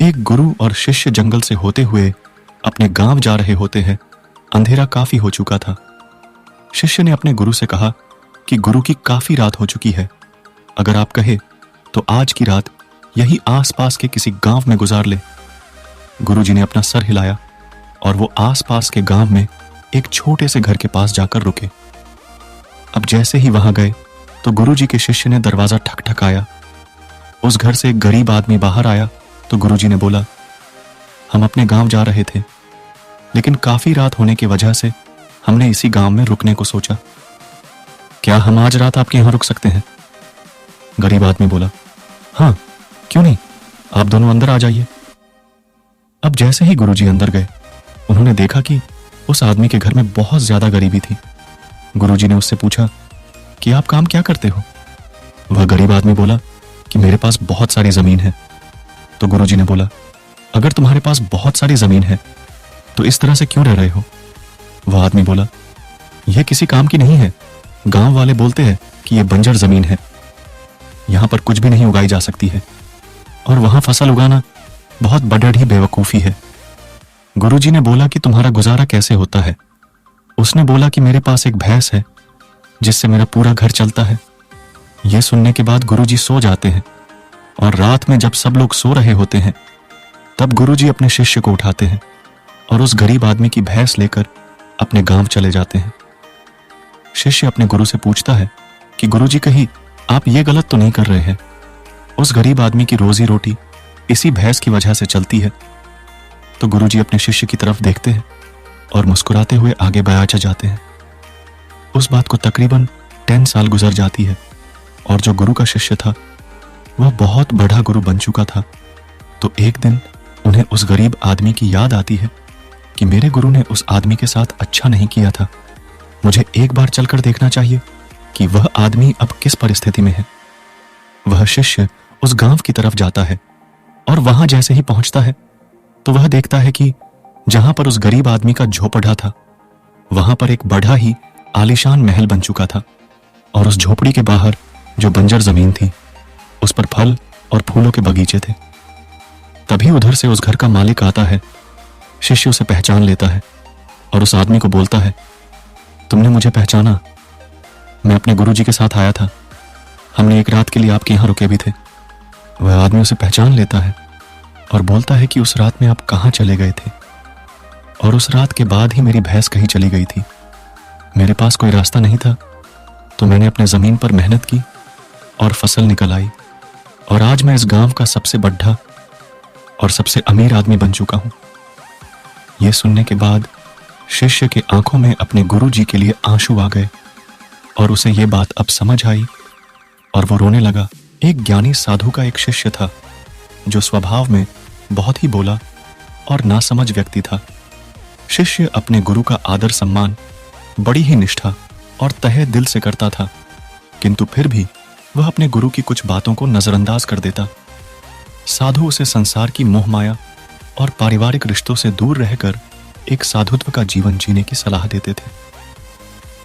एक गुरु और शिष्य जंगल से होते हुए अपने गांव जा रहे होते हैं। अंधेरा काफी हो चुका था। शिष्य ने अपने गुरु से कहा कि गुरु की काफी रात हो चुकी है, अगर आप कहे तो आज की रात यही आसपास के किसी गांव में गुजार ले। गुरुजी ने अपना सर हिलाया और वो आसपास के गांव में एक छोटे से घर के पास जाकर रुके। अब जैसे ही वहां गए तो गुरुजी के शिष्य ने दरवाजा ठकठकाया। उस घर से एक गरीब आदमी बाहर आया तो गुरुजी ने बोला, हम अपने गांव जा रहे थे, लेकिन काफी रात होने की वजह से हमने इसी गांव में रुकने को सोचा। क्या हम आज रात आपके यहां रुक सकते हैं? गरीब आदमी बोला, हाँ, क्यों नहीं, आप दोनों अंदर आ जाइए। अब जैसे ही गुरुजी अंदर गए, उन्होंने देखा कि उस आदमी के घर में बहुत ज्यादा गरीबी थी। गुरुजी ने उससे पूछा कि आप काम क्या करते हो? वह गरीब आदमी बोला कि मेरे पास बहुत सारी जमीन है। तो गुरुजी ने बोला, अगर तुम्हारे पास बहुत सारी जमीन है तो इस तरह से क्यों रह रहे हो? वह आदमी बोला, यह किसी काम की नहीं है। गांव वाले बोलते हैं कि यह बंजर जमीन है, यहां पर कुछ भी नहीं उगाई जा सकती है, और वहां फसल उगाना बहुत बड़ी बेवकूफी है। गुरुजी ने बोला कि तुम्हारा गुजारा कैसे होता है? उसने बोला कि मेरे पास एक भैंस है जिससे मेरा पूरा घर चलता है। यह सुनने के बाद गुरुजी सो जाते हैं, और रात में जब सब लोग सो रहे होते हैं तब गुरुजी अपने शिष्य को उठाते हैं और उस गरीब आदमी की भैंस लेकर अपने गांव चले जाते हैं। शिष्य अपने गुरु से पूछता है कि गुरुजी कहीं आप ये गलत तो नहीं कर रहे हैं? उस गरीब आदमी की रोजी रोटी इसी भैंस की वजह से चलती है। तो गुरुजी अपने शिष्य की तरफ देखते हैं और मुस्कुराते हुए आगे बढ़ा जाते हैं। उस बात को तकरीबन 10 साल गुजर जाती है, और जो गुरु का शिष्य था वह बहुत बड़ा गुरु बन चुका था। तो एक दिन उन्हें उस गरीब आदमी की याद आती है कि मेरे गुरु ने उस आदमी के साथ अच्छा नहीं किया था, मुझे एक बार चलकर देखना चाहिए कि वह आदमी अब किस परिस्थिति में है। वह शिष्य उस गांव की तरफ जाता है, और वहां जैसे ही पहुंचता है तो वह देखता है कि जहां पर उस गरीब आदमी का झोपड़ा था, वहां पर एक बड़ा ही आलीशान महल बन चुका था, और उस झोपड़ी के बाहर जो बंजर जमीन थी उस पर फल और फूलों के बगीचे थे। तभी उधर से उस घर का मालिक आता है। शिष्य उसे पहचान लेता है और उस आदमी को बोलता है, तुमने मुझे पहचाना? मैं अपने गुरुजी के साथ आया था, हमने एक रात के लिए आपके यहां रुके भी थे। वह आदमी उसे पहचान लेता है और बोलता है कि उस रात में आप कहां चले गए थे? और उस रात के बाद ही मेरी भैंस कहीं चली गई थी। मेरे पास कोई रास्ता नहीं था, तो मैंने अपने जमीन पर मेहनत की और फसल निकल आई, और आज मैं इस गांव का सबसे बड़ा और सबसे अमीर आदमी बन चुका हूं। यह सुनने के बाद शिष्य के आंखों में अपने गुरुजी के लिए आंसू आ गए, और उसे यह बात अब समझ आई और वो रोने लगा। एक ज्ञानी साधु का एक शिष्य था जो स्वभाव में बहुत ही भोला और नासमझ व्यक्ति था। शिष्य अपने गुरु का आदर सम्मान बड़ी ही निष्ठा और तहे दिल से करता था, किंतु फिर भी वह अपने गुरु की कुछ बातों को नजरअंदाज कर देता। साधु उसे संसार की मोह माया और पारिवारिक रिश्तों से दूर रहकर एक साधुत्व का जीवन जीने की सलाह देते थे,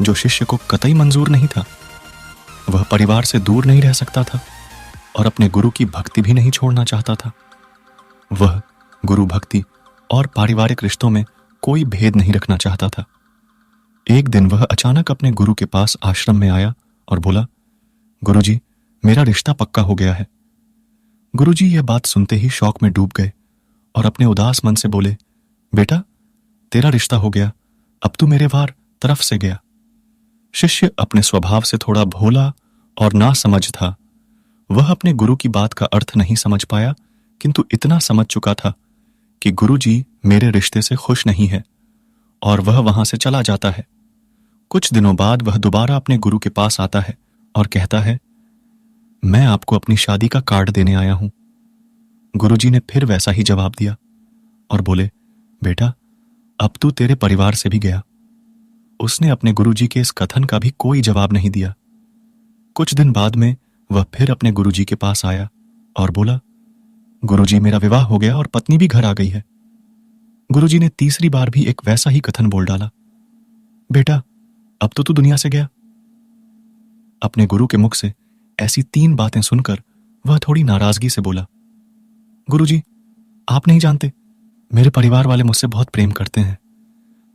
जो शिष्य को कतई मंजूर नहीं था। वह परिवार से दूर नहीं रह सकता था और अपने गुरु की भक्ति भी नहीं छोड़ना चाहता था। वह गुरु भक्ति और पारिवारिक रिश्तों में कोई भेद नहीं रखना चाहता था। एक दिन वह अचानक अपने गुरु के पास आश्रम में आया और बोला, गुरुजी, मेरा रिश्ता पक्का हो गया है। गुरुजी यह बात सुनते ही शौक में डूब गए और अपने उदास मन से बोले, बेटा, तेरा रिश्ता हो गया, अब तू मेरे वार तरफ से गया। शिष्य अपने स्वभाव से थोड़ा भोला और नासमझ था। वह अपने गुरु की बात का अर्थ नहीं समझ पाया, किंतु इतना समझ चुका था कि गुरुजी मेरे रिश्ते से खुश नहीं है, और वह वहां से चला जाता है। कुछ दिनों बाद वह दोबारा अपने गुरु के पास आता है और कहता है, मैं आपको अपनी शादी का कार्ड देने आया हूं। गुरुजी ने फिर वैसा ही जवाब दिया और बोले, बेटा, अब तू तेरे परिवार से भी गया। उसने अपने गुरुजी के इस कथन का भी कोई जवाब नहीं दिया। कुछ दिन बाद में वह फिर अपने गुरुजी के पास आया और बोला, गुरुजी, मेरा विवाह हो गया और पत्नी भी घर आ गई है। गुरुजी ने तीसरी बार भी एक वैसा ही कथन बोल डाला, बेटा, अब तो तू दुनिया से गया। अपने गुरु के मुख से ऐसी 3 बातें सुनकर वह थोड़ी नाराजगी से बोला, गुरुजी, आप नहीं जानते, मेरे परिवार वाले मुझसे बहुत प्रेम करते हैं।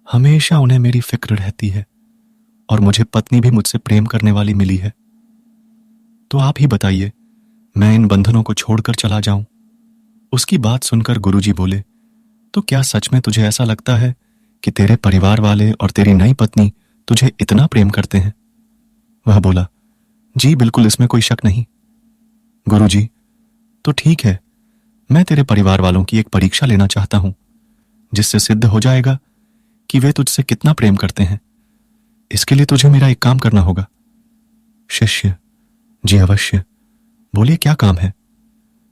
हमेशा उन्हें मेरी फिक्र रहती है और मुझे पत्नी भी मुझसे प्रेम करने वाली मिली है। तो आप ही बताइए, मैं इन बंधनों को छोड़कर चला जाऊं? उसकी बात सुनकर गुरुजी बोले, तो क्या सच में तुझे ऐसा लगता है कि तेरे परिवार वाले और तेरी नई पत्नी तुझे इतना प्रेम करते हैं? वह बोला, जी बिल्कुल, इसमें कोई शक नहीं। गुरुजी, तो ठीक है, मैं तेरे परिवार वालों की एक परीक्षा लेना चाहता हूं, जिससे सिद्ध हो जाएगा कि वे तुझसे कितना प्रेम करते हैं। इसके लिए तुझे मेरा एक काम करना होगा। शिष्य, जी अवश्य, बोलिए क्या काम है?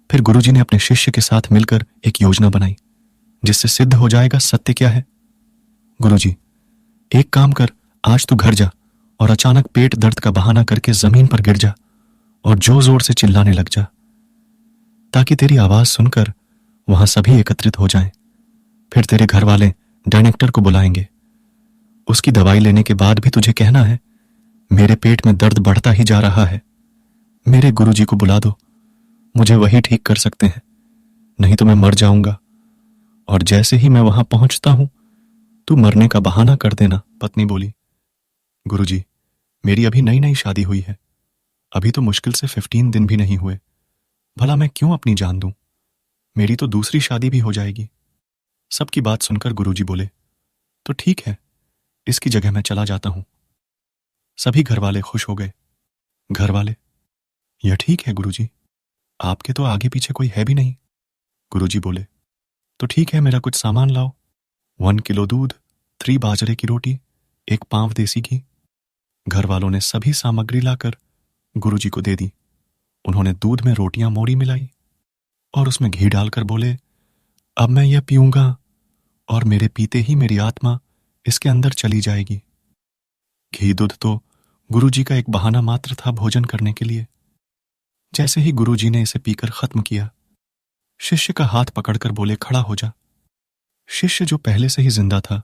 फिर गुरुजी ने अपने शिष्य के साथ मिलकर एक योजना बनाई, जिससे सिद्ध हो जाएगा सत्य क्या है। गुरुजी, एक काम कर, आज तू घर जा और अचानक पेट दर्द का बहाना करके जमीन पर गिर जा और जोर जोर से चिल्लाने लग जा, ताकि तेरी आवाज सुनकर वहां सभी एकत्रित हो जाएं। फिर तेरे घर वाले डायरेक्टर को बुलाएंगे। उसकी दवाई लेने के बाद भी तुझे कहना है, मेरे पेट में दर्द बढ़ता ही जा रहा है, मेरे गुरुजी को बुला दो, मुझे वही ठीक कर सकते हैं, नहीं तो मैं मर जाऊंगा। और जैसे ही मैं वहां पहुंचता हूं, तू मरने का बहाना कर देना। पत्नी बोली, गुरुजी, मेरी अभी नई नई शादी हुई है, अभी तो मुश्किल से 15 दिन भी नहीं हुए, भला मैं क्यों अपनी जान दूं? मेरी तो दूसरी शादी भी हो जाएगी। सबकी बात सुनकर गुरुजी बोले, तो ठीक है, इसकी जगह मैं चला जाता हूं। सभी घर वाले खुश हो गए। घर वाले, यह ठीक है गुरुजी, आपके तो आगे पीछे कोई है भी नहीं। गुरुजी बोले, तो ठीक है, मेरा कुछ सामान लाओ। 1 किलो दूध, 3 बाजरे की रोटी, 1 पाव देसी घी। घर वालों ने सभी सामग्री लाकर गुरुजी को दे दी। उन्होंने दूध में रोटियां मोड़ी मिलाई और उसमें घी डालकर बोले, अब मैं यह पीऊंगा और मेरे पीते ही मेरी आत्मा इसके अंदर चली जाएगी। घी दूध तो गुरुजी का एक बहाना मात्र था भोजन करने के लिए। जैसे ही गुरुजी ने इसे पीकर खत्म किया, शिष्य का हाथ पकड़कर बोले, खड़ा हो जा। शिष्य जो पहले से ही जिंदा था,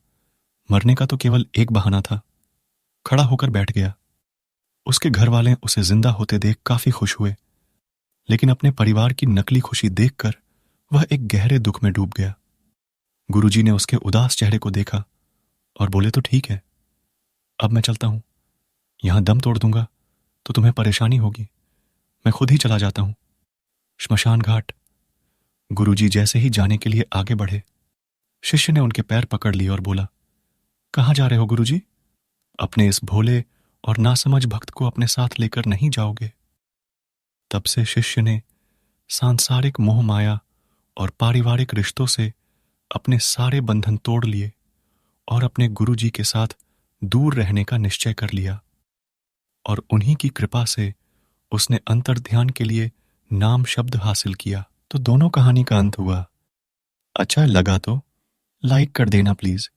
मरने का तो केवल एक बहाना था, खड़ा होकर बैठ गया। उसके घर वाले उसे जिंदा होते देख काफी खुश हुए, लेकिन अपने परिवार की नकली खुशी देखकर वह एक गहरे दुख में डूब गया। गुरुजी ने उसके उदास चेहरे को देखा और बोले, तो ठीक है, अब मैं चलता हूं, यहां दम तोड़ दूंगा तो तुम्हें परेशानी होगी, मैं खुद ही चला जाता हूं। श्मशान घाट। गुरुजी जैसे ही जाने के लिए आगे बढ़े, शिष्य ने उनके पैर पकड़ लिए और बोला, कहां जा रहे हो गुरुजी? अपने इस भोले और नासमझ भक्त को अपने साथ लेकर नहीं जाओगे? तब से शिष्य ने सांसारिक मोह माया और पारिवारिक रिश्तों से अपने सारे बंधन तोड़ लिए और अपने गुरुजी के साथ दूर रहने का निश्चय कर लिया। और उन्हीं की कृपा से उसने अंतर्ध्यान के लिए नाम शब्द हासिल किया। तो दोनों कहानी का अंत हुआ। अच्छा लगा तो लाइक कर देना प्लीज।